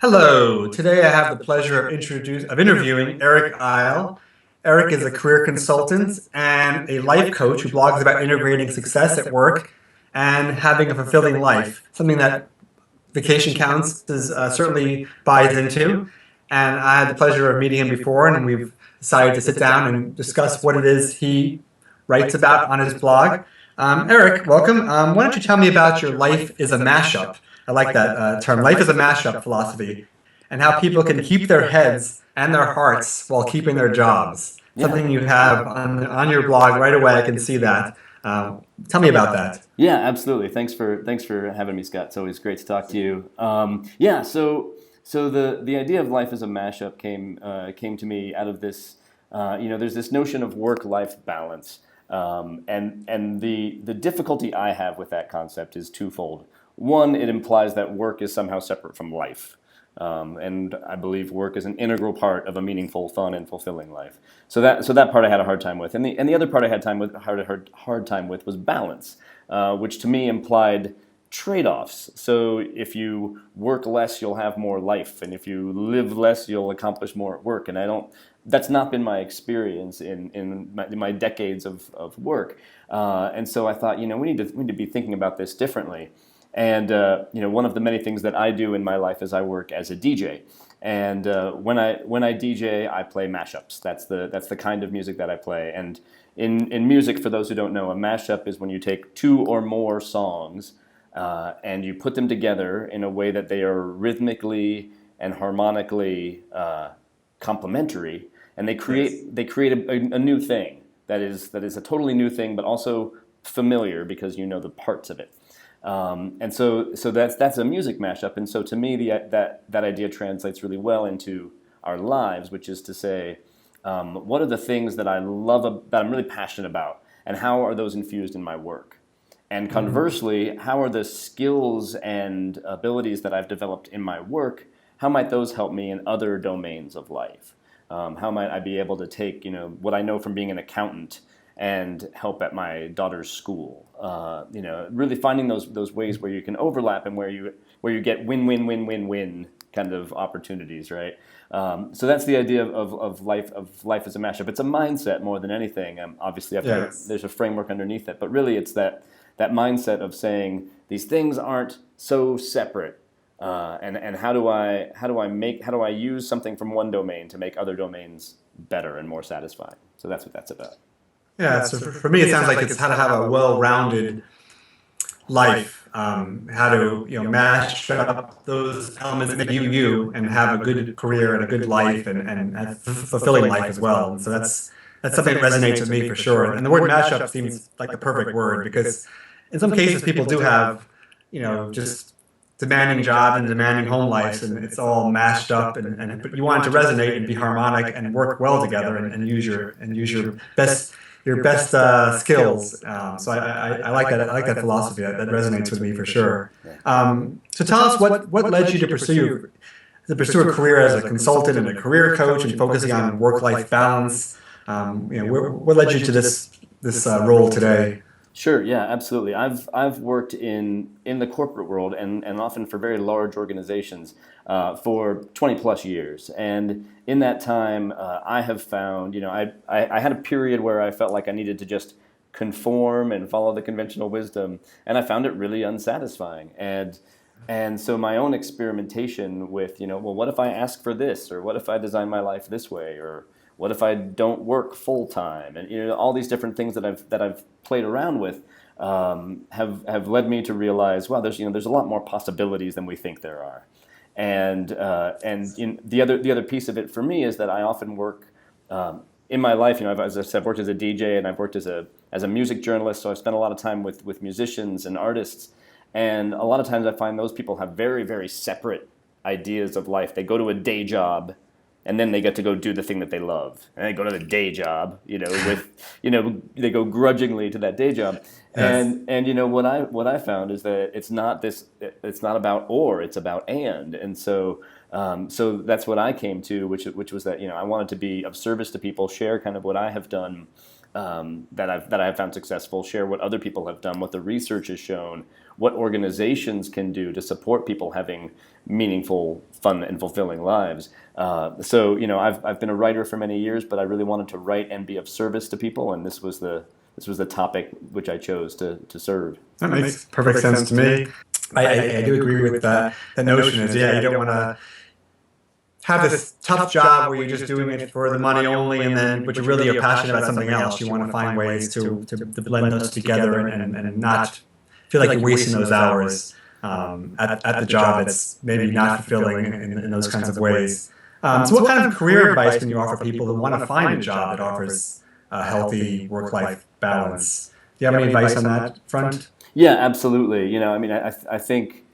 Hello. Today I have the pleasure of interviewing Eryc Eyl. Eryc is a career consultant and a life coach who blogs about integrating success at work and having a fulfilling life, something that Vacation Counts is certainly buys into. And I had the pleasure of meeting him before, and we've decided to sit down and discuss what it is he writes about on his blog. Eryc, welcome. Why don't you tell me about your life is a mashup? I like that term. Life is a mashup philosophy, and how people can keep their heads and their hearts while keeping their jobs. Yeah. Something you have on your blog right away. I can see that. Tell me about that. Yeah, absolutely. Thanks for having me, Scott. It's always great to talk to you. So the idea of life as a mashup came to me out of this. There's this notion of work-life balance, and the difficulty I have with that concept is twofold. One, it implies that work is somehow separate from life. And I believe work is an integral part of a meaningful, fun, and fulfilling life. So that part I had a hard time with, and the other part I had hard time with was balance, which to me implied trade-offs. So if you work less, you'll have more life, and if you live less, you'll accomplish more at work. And I don't. That's not been my experience in my decades of work, and so I thought, we need to be thinking about this differently. And one of the many things that I do in my life is I work as a DJ. And when I DJ, I play mashups. That's the kind of music that I play. And in music, for those who don't know, a mashup is when you take two or more songs and you put them together in a way that they are rhythmically and harmonically complementary, and they create a new thing that is a totally new thing, but also familiar because you know the parts of it. And so that's a music mashup. And so to me, that idea translates really well into our lives, which is to say, what are the things that I love, that I'm really passionate about, and how are those infused in my work? And conversely, how are the skills and abilities that I've developed in my work, how might those help me in other domains of life? How might I be able to take, what I know from being an accountant and help at my daughter's school? Really finding those ways where you can overlap and where you get win-win-win-win-win kind of opportunities, right? So that's the idea of life as a mashup. It's a mindset more than anything. Obviously, Yes. there's a framework underneath it, but really it's that mindset of saying these things aren't so separate. And how do I use something from one domain to make other domains better and more satisfying? So that's what that's about. Yeah, so for me, it sounds like it's how to have a well-rounded life, how to mash up those elements that make you you, and have a good career and a good life and a fulfilling life as well. And so that's something that resonates with me for sure. And the word mashup seems like the perfect word because in some cases people do have just demanding jobs and demanding home lives, and it's all mashed up, but you want it to resonate and be harmonic and work well together and use your best skills. So I like that. I like that philosophy. That resonates with me for sure. Yeah. So tell us what led you to pursue a career as a consultant and a career coach and focusing on work-life balance. What led you to this role today? Sure. Yeah. Absolutely. I've worked in the corporate world and often for very large organizations for 20 plus years. And in that time, I have found I had a period where I felt like I needed to just conform and follow the conventional wisdom, and I found it really unsatisfying. And so my own experimentation with, well, what if I ask for this, or what if I design my life this way, or what if I don't work full time, and all these different things that I've played around with have led me to realize, wow, there's a lot more possibilities than we think there are. And the other piece of it for me is that I often work in my life. As I said, I've worked as a DJ and I've worked as a music journalist, so I've spent a lot of time with musicians and artists. And a lot of times I find those people have very, very separate ideas of life. They go to a day job, and then they get to go do the thing that they love. And they go to the day job, they go grudgingly to that day job. Yes. And what I found is that it's not about or, it's about and. And so So that's what I came to, which was that I wanted to be of service to people, share kind of what I have done, that I've found successful, share what other people have done, what the research has shown, what organizations can do to support people having meaningful, fun, and fulfilling lives. So I've been a writer for many years, but I really wanted to write and be of service to people, and this was the topic which I chose to serve. That makes perfect sense to me. I do agree with that. That notion is, yeah, you don't want to have this tough job where you're just doing it for the money only, and then but you really are passionate about something else. You want to find ways to blend those together and not feel like you're wasting those hours at the job that's maybe not fulfilling in those kinds of ways. So what kind of career advice can you offer people who want to find a job that offers a healthy work-life balance? Do you have any advice on that front? Yeah, absolutely. I think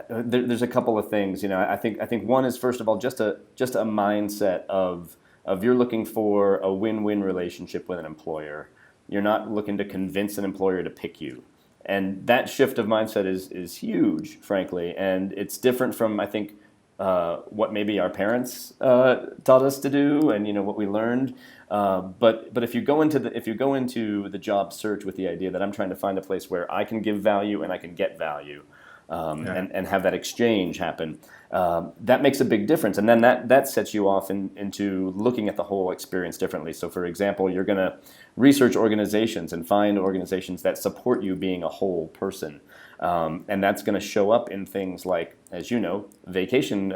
there's a couple of things. I think one is, first of all, just a mindset of you're looking for a win-win relationship with an employer. You're not looking to convince an employer to pick you. And that shift of mindset is huge, frankly, and it's different from, I think, what maybe our parents taught us to do, and what we learned. But if you go into the job search with the idea that I'm trying to find a place where I can give value and I can get value, and have that exchange happen, that makes a big difference. And then that sets you off into looking at the whole experience differently. So, for example, you're going to research organizations and find organizations that support you being a whole person. And that's going to show up in things like, as you know, vacation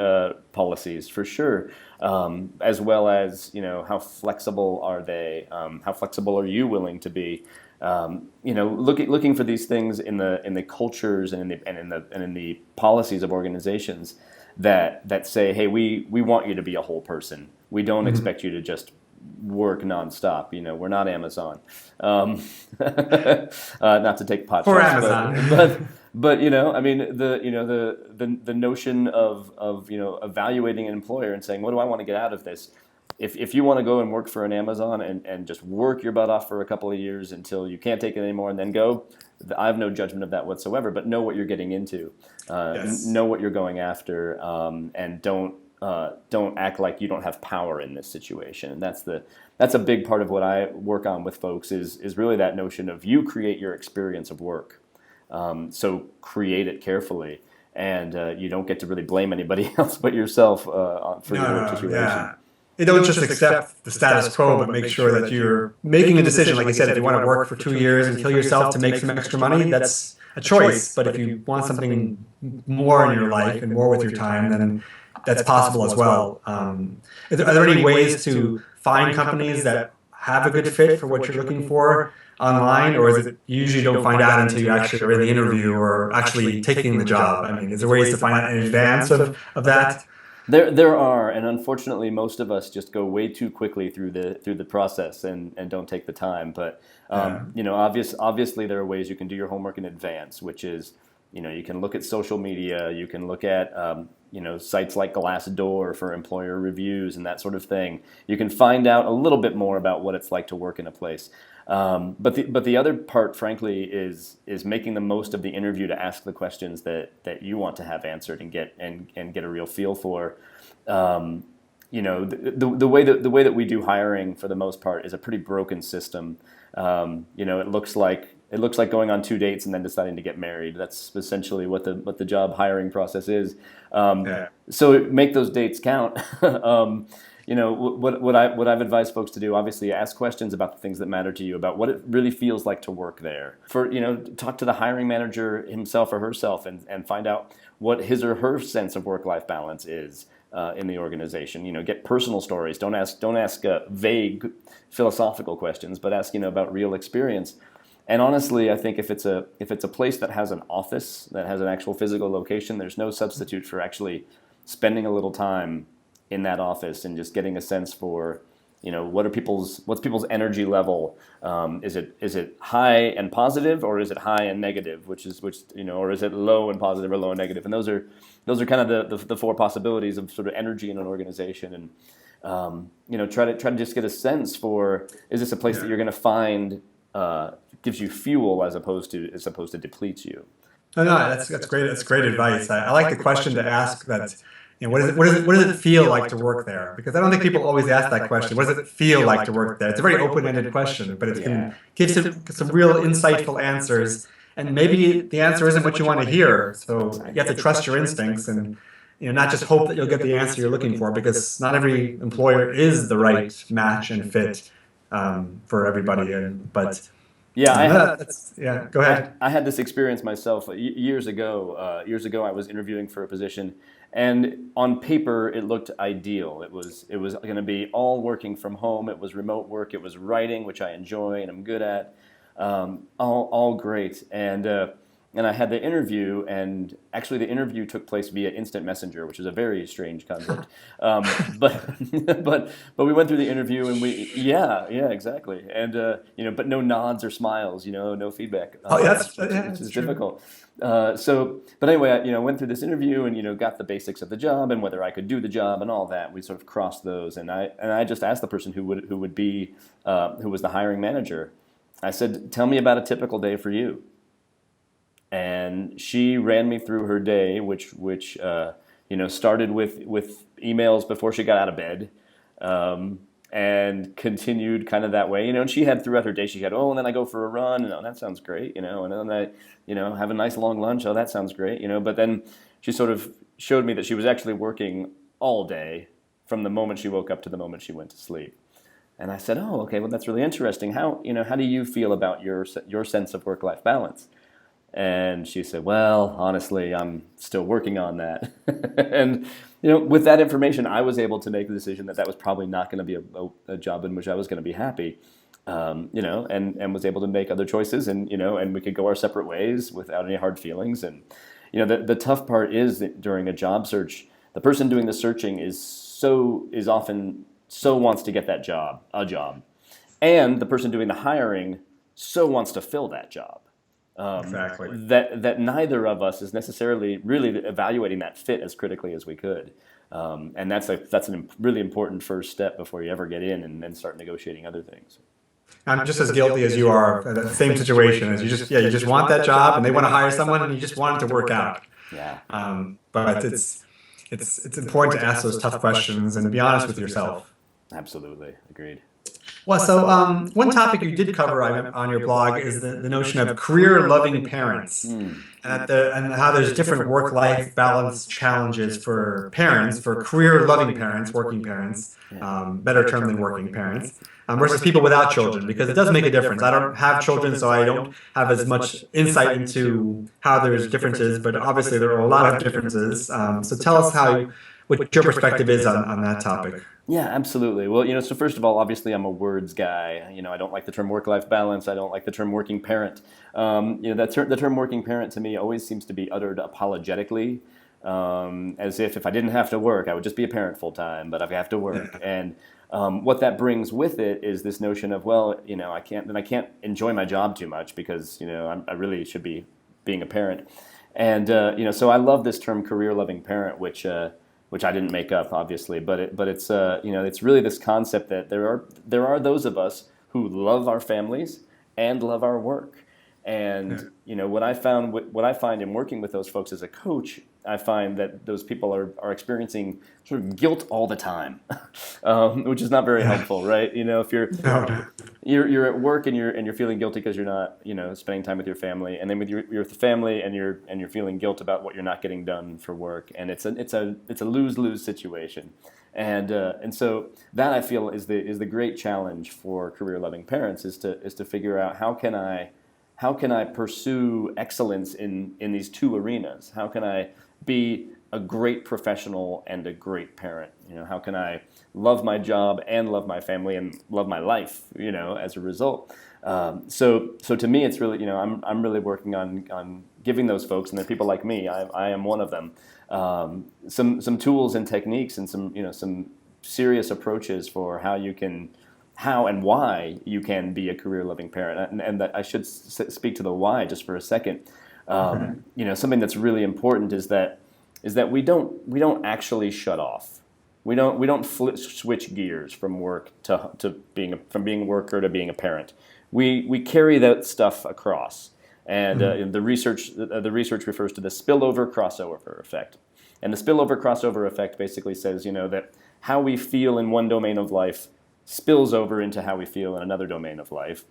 policies for sure, as well as how flexible are they? How flexible are you willing to be? Looking for these things in the cultures and in the policies of organizations that say, hey, we want you to be a whole person. We don't expect you to just work nonstop. We're not Amazon. Not to take pot shots, Amazon. but the notion of evaluating an employer and saying, what do I want to get out of this? If you want to go and work for an Amazon and just work your butt off for a couple of years until you can't take it anymore and then go, I have no judgment of that whatsoever. But know what you're getting into, Yes. know what you're going after, and don't act like you don't have power in this situation. And that's a big part of what I work on with folks is really that notion of you create your experience of work. So create it carefully, and you don't get to really blame anybody else but yourself for your work situation. Yeah. You don't just accept the status quo, but make sure that you're making a decision. Like you said, if you want to work for 2 years and kill yourself to make some extra money, that's a choice. But if you want something more in your life and more with your time, then that's possible as well. Are there any ways to find companies that have a good fit for what you're looking for online, or is it you usually don't find out until you actually are in the interview or actually taking the job? I mean, is there ways to find out in advance of that? There are, and unfortunately, most of us just go way too quickly through the process and don't take the time. But obviously, there are ways you can do your homework in advance, which is you can look at social media, you can look at sites like Glassdoor for employer reviews and that sort of thing. You can find out a little bit more about what it's like to work in a place. But the other part, frankly, is making the most of the interview to ask the questions that you want to have answered and get a real feel for. The way that we do hiring for the most part is a pretty broken system. It looks like going on 2 dates and then deciding to get married. That's essentially what the job hiring process is. So make those dates count. What I've advised folks to do, obviously, ask questions about the things that matter to you, about what it really feels like to work there. Talk to the hiring manager himself or herself and find out what his or her sense of work-life balance is in the organization. Get personal stories. Don't ask vague philosophical questions, but ask about real experience. And honestly, I think if it's a place that has an office, that has an actual physical location, there's no substitute for actually spending a little time in that office and just getting a sense for, what's people's energy level? Is it high and positive, or is it high and negative? Or is it low and positive or low and negative? And those are kind of the four possibilities of sort of energy in an organization. And try to just get a sense for, is this a place that you're going to find gives you fuel as opposed to depletes you? No, that's great. That's great advice. I like the question to ask that, what does it feel like to work there? Because I don't think people always ask that question. What does it feel like to work there? It's a very open-ended question, but it can give some real insightful answers. And maybe the answer isn't what you want to hear. So you have to trust your instincts and not just hope that you'll get the answer you're looking for, because not every employer is the right match and fit for everybody. But Yeah, go ahead. I had this experience myself years ago. Years ago, I was interviewing for a position, and on paper, it looked ideal. It was going to be all working from home. It was remote work. It was writing, which I enjoy and I'm good at. All great. And I had the interview, and actually the interview took place via instant messenger, which is a very strange concept. But we went through the interview, and yeah, exactly. And but no nods or smiles, no feedback. Which is difficult. But anyway, I went through this interview and got the basics of the job and whether I could do the job and all that. We sort of crossed those, and I just asked the person who was the hiring manager. I said, "Tell me about a typical day for you." And she ran me through her day, which started with emails before she got out of bed, and continued kind of that way. And she had throughout her day, she had, and then I go for a run, and that sounds great, and then I, have a nice long lunch. Oh, that sounds great, But then she sort of showed me that she was actually working all day from the moment she woke up to the moment she went to sleep. And I said, "Oh, okay, well that's really interesting. How do you feel about your sense of work-life balance?" And she said, "Well, honestly, I'm still working on that." And with that information, I was able to make the decision that was probably not going to be a job in which I was going to be happy, and was able to make other choices, and we could go our separate ways without any hard feelings. And the tough part is that during a job search, the person doing the searching is often so wants to get that job, and the person doing the hiring so wants to fill that job. Exactly. That neither of us is necessarily really evaluating that fit as critically as we could, and that's a really important first step before you ever get in and then start negotiating other things. I'm just as guilty as you are. The same situation as you just want that job, and they want to hire someone, and you just want it to work out. Yeah. But it's important to ask those tough questions and be honest with yourself. Absolutely, agreed. Well, so one topic you did cover on your blog is the notion of career-loving parents, and how there's different work-life balance challenges for parents, for career-loving parents, working parents, better term than working parents, versus people without children, because it does make a difference. I don't have children, so I don't have as much insight into how there's differences, but obviously there are a lot of differences. So tell us what your perspective is on that topic. Yeah, absolutely. Well, so first of all, obviously I'm a words guy. I don't like the term work-life balance. I don't like the term working parent. The term working parent to me always seems to be uttered apologetically, as if I didn't have to work, I would just be a parent full time, but I have to work. And what that brings with it is this notion of, I can't enjoy my job too much because, I really should be being a parent. And, so I love this term career-loving parent, which I didn't make up, obviously, but it's it's really this concept that there are those of us who love our families and love our work, and what I find in working with those folks as a coach, I find that those people are experiencing sort of guilt all the time, which is not very helpful, right? If you're at work and you're feeling guilty because you're not spending time with your family, and then you're with the family and you're feeling guilt about what you're not getting done for work, and it's a lose-lose situation, and so that I feel is the great challenge for career-loving parents is to figure out how can I pursue excellence in these two arenas? How can I be a great professional and a great parent? How can I love my job and love my family and love my life, as a result? So to me, it's really, I'm really working on giving those folks, and they're people like me, I am one of them, some tools and techniques and some serious approaches for how and why you can be a career-loving parent. And that I should speak to the why just for a second. Something that's really important is that we don't actually shut off. We don't switch gears from work to being a worker to being a parent. We carry that stuff across, and the research refers to the spillover crossover effect. And the spillover crossover effect basically says, that how we feel in one domain of life spills over into how we feel in another domain of life.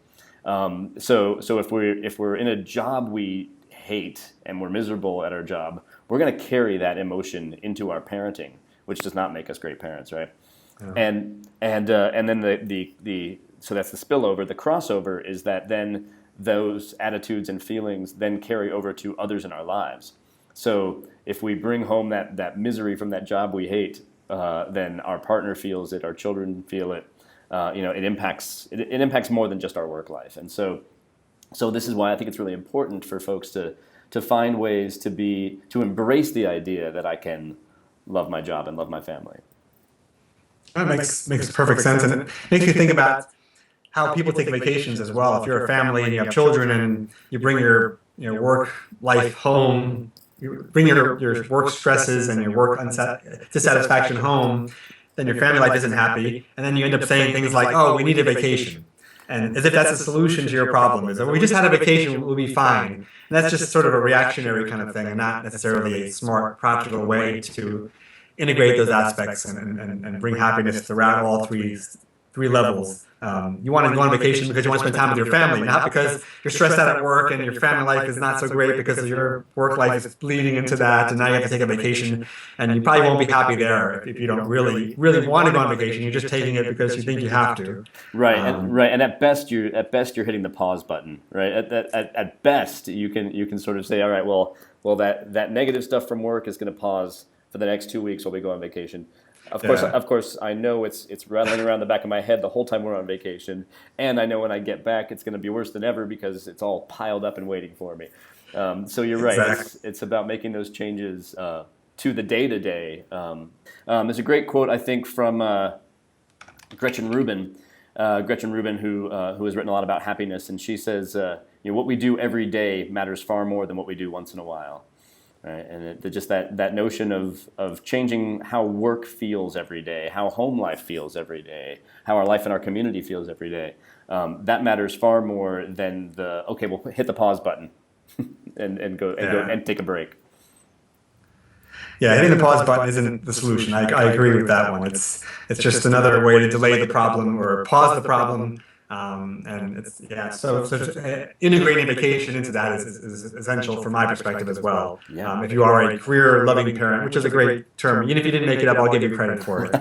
So if we're in a job we hate and we're miserable at our job, we're going to carry that emotion into our parenting, which does not make us great parents, right? Yeah. And then so that's the spillover. The crossover is that then those attitudes and feelings then carry over to others in our lives. So if we bring home that misery from that job we hate, then our partner feels it, our children feel it. It impacts more than just our work life. And so this is why I think it's really important for folks to find ways to embrace the idea that I can love my job and love my family. That makes perfect sense, and it makes me think about how people take vacations as well. If you're a family and you have children and you bring your work life home, you bring your work stresses and your work dissatisfaction home, then your family life isn't happy, and then you end up saying things like, "Oh, we need a vacation," and as if that's a solution to your problem. Is that we just had a vacation, we'll be fine. And that's just sort of a reactionary kind of thing, and not necessarily a smart, practical way to integrate those aspects and bring happiness throughout all three levels. You want to go on vacation because you want to spend time with your family, not because you're stressed out at work and your family life is not so great because your work life is bleeding into that, and now you have to take a vacation, and you probably won't be happy there if you don't really want to go on vacation. You're just taking it because you think you have to. Right, and at best you're hitting the pause button. Right, at best you can sort of say, all right, well that negative stuff from work is going to pause for the next 2 weeks while we go on vacation. Of course, I know it's rattling around the back of my head the whole time we're on vacation, and I know when I get back it's going to be worse than ever because it's all piled up and waiting for me. So you're right. Exactly. It's about making those changes to the day-to-day. There's a great quote, I think, from Gretchen Rubin. Who has written a lot about happiness, and she says, what we do every day matters far more than what we do once in a while. Right, and just that notion of changing how work feels every day, how home life feels every day, how our life in our community feels every day, that matters far more than we'll hit the pause button and go and take a break. Yeah, hitting the pause button isn't the solution. I agree with that one. It's just another way to delay the problem or pause the problem. And so integrating vacation into that is essential from my perspective as well. If you are a career-loving parent, which is a great term, even if you didn't make it up, I'll give you credit for it.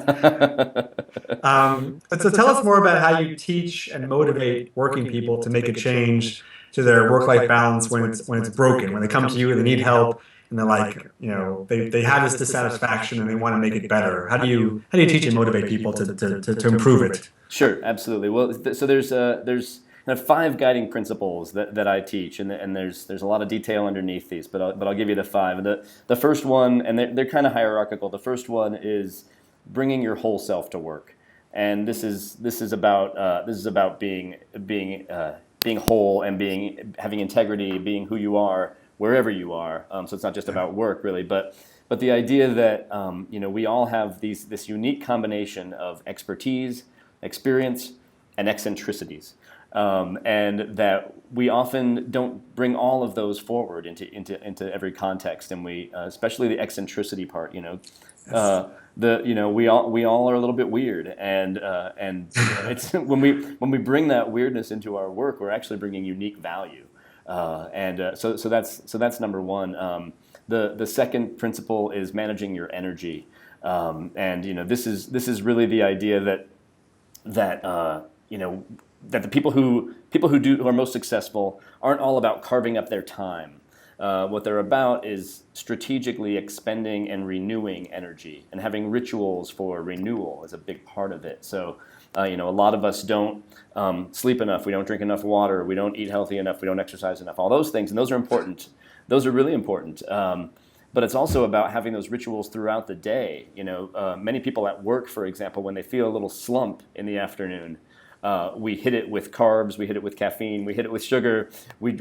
But so tell us more about how you teach and motivate working people to make a change to their work-life balance when it's broken, when they come to you and they need help. And they're like, they have this dissatisfaction and they want to make it better. How do you teach and motivate people to improve it? Sure, absolutely. Well, so there's 5 guiding principles that I teach, and there's a lot of detail underneath these, but I'll give you the 5. The first one, and they're kind of hierarchical. The first one is bringing your whole self to work, and this is about being whole and having integrity, being who you are wherever you are. So it's not just about work, really, but the idea that we all have this unique combination of expertise, experience, and eccentricities, and that we often don't bring all of those forward into every context, and we especially the eccentricity part. We all are a little bit weird, and it's when we bring that weirdness into our work, we're actually bringing unique value. So that's number one. The second principle is managing your energy, and this is really the idea that the people who are most successful aren't all about carving up their time. What they're about is strategically expending and renewing energy, and having rituals for renewal is a big part of it. So. A lot of us don't sleep enough, we don't drink enough water, we don't eat healthy enough, we don't exercise enough, all those things, and those are important. Those are really important. But it's also about having those rituals throughout the day. Many people at work, for example, when they feel a little slump in the afternoon, we hit it with carbs, we hit it with caffeine, we hit it with sugar, we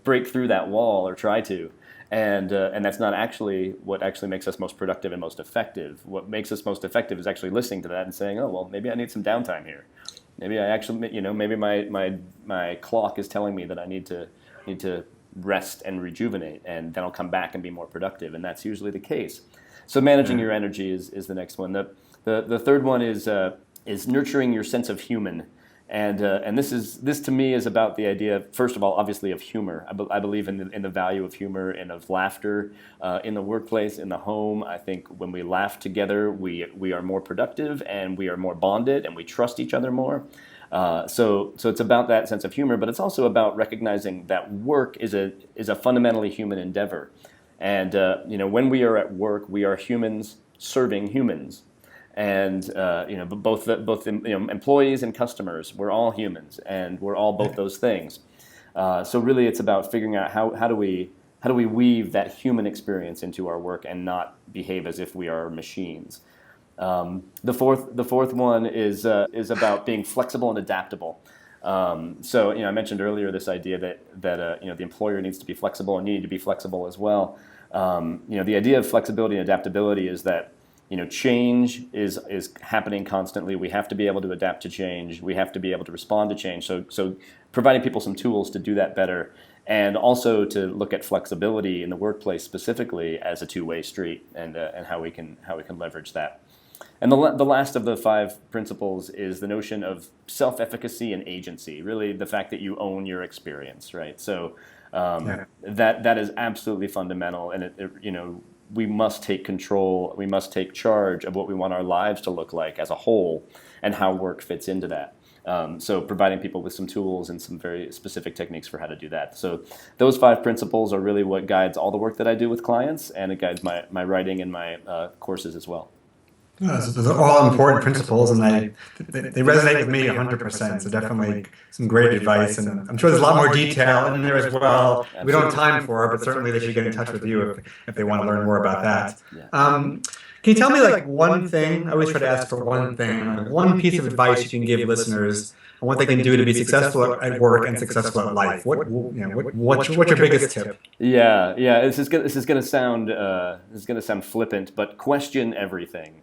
break through that wall or try to. And that's not actually what actually makes us most productive and most effective. What makes us most effective is actually listening to that and saying, oh, well, maybe I need some downtime here. Maybe I actually, maybe my clock is telling me that I need to rest and rejuvenate, and then I'll come back and be more productive, and that's usually the case. So managing your energy is the next one. The third one is nurturing your sense of human. And this to me is about the idea, first of all, obviously, of humor. I believe in the value of humor and of laughter in the workplace, in the home. I think when we laugh together, we are more productive and we are more bonded and we trust each other more. So it's about that sense of humor, but it's also about recognizing that work is a fundamentally human endeavor. And when we are at work, we are humans serving humans. And both employees and customers, we're all humans, and we're all both those things. So really, it's about figuring out how do we weave that human experience into our work and not behave as if we are machines. The fourth one is about being flexible and adaptable. So I mentioned earlier this idea that the employer needs to be flexible, and you need to be flexible as well. The idea of flexibility and adaptability is that change is happening constantly. We have to be able to adapt to change. We have to be able to respond to change. So providing people some tools to do that better, and also to look at flexibility in the workplace specifically as a two-way street, and how we can leverage that. And the last of the 5 principles is the notion of self-efficacy and agency. Really, the fact that you own your experience, right? So that is absolutely fundamental, and we must take control, we must take charge of what we want our lives to look like as a whole, and how work fits into that. So providing people with some tools and some very specific techniques for how to do that. So those 5 principles are really what guides all the work that I do with clients, and it guides my writing and my courses as well. Those are all important principles, and they resonate with me 100%. So definitely some great advice, and I'm sure there's a lot more detail in there as well. Absolutely. We don't have time for it, but certainly they should get in touch with you if they want to learn more about that. Yeah. Can you tell me one thing? I always try to ask for one thing, one piece of advice you can give listeners on what they can do to be successful at work and successful at life. What's your biggest tip? Yeah. This is gonna sound flippant, but question everything.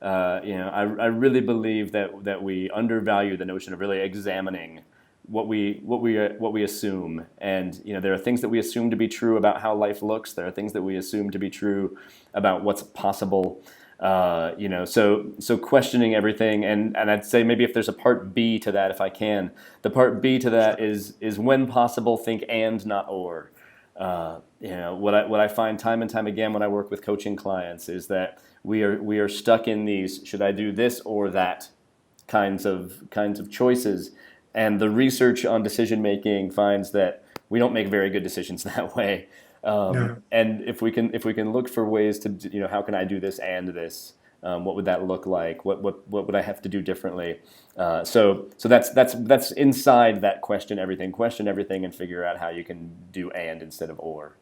I really believe that we undervalue the notion of really examining what we assume, and there are things that we assume to be true about how life looks. There are things that we assume to be true about what's possible. So questioning everything, and I'd say maybe if there's a part B to that, if I can, the part B to that is when possible, think and not or. What I find time and time again when I work with coaching clients is that we are stuck in these should I do this or that kinds of choices, and the research on decision making finds that we don't make very good decisions that way. And if we can look for ways to how can I do this and this, what would that look like? What would I have to do differently? So that's inside that question everything, and figure out how you can do and instead of or.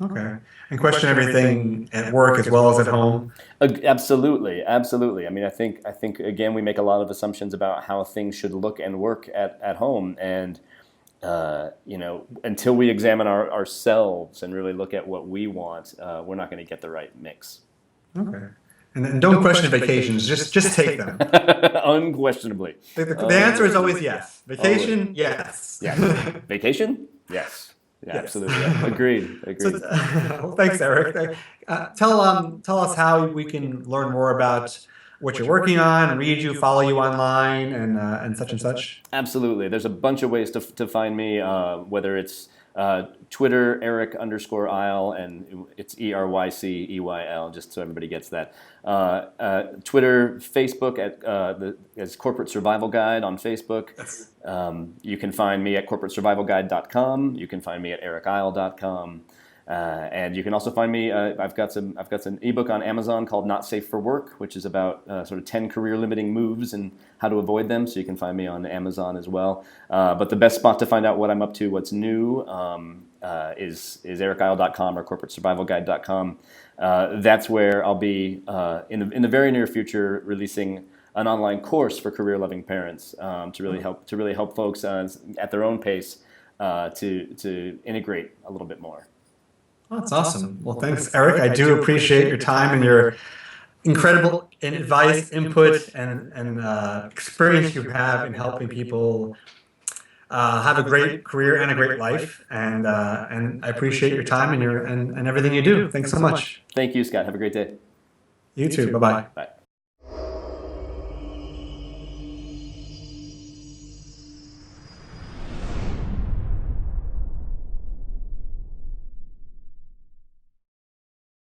Okay. And question everything at work as well as at home? Absolutely. I mean, I think again, we make a lot of assumptions about how things should look and work at home, and until we examine ourselves and really look at what we want, we're not going to get the right mix. Okay. And don't question vacations. Just take them. Unquestionably. The answer is always yes. Vacation, always. Yes. Yeah. Vacation, yes. Yeah, yes. Absolutely. Yeah. Agreed. So, thanks, Eryc. Tell us how we can learn more about what you're working on, read you, follow you online, and such and such. Absolutely. There's a bunch of ways to find me, whether it's Twitter, Eryc_Eyl, and it's ERYCEYL, just so everybody gets that. Twitter, Facebook as Corporate Survival Guide on Facebook. Yes. You can find me at corporatesurvivalguide.com. You can find me at eryceyl.com. And you can also find me. I've got an ebook on Amazon called Not Safe for Work, which is about sort of 10 career limiting moves and how to avoid them. So you can find me on Amazon as well. But the best spot to find out what I'm up to, what's new, is eryceyl.com or corporatesurvivalguide.com. That's where I'll be in the very near future releasing an online course for career loving parents to really help folks at their own pace to integrate a little bit more. Oh, that's awesome. Well, thanks, Eryc. I do appreciate your time and your incredible advice, input, and experience you have in helping people have a great career and a great life, and I appreciate your time and and everything you do. Thanks so much. Thank you, Scott. Have a great day. You too. Bye bye. Bye.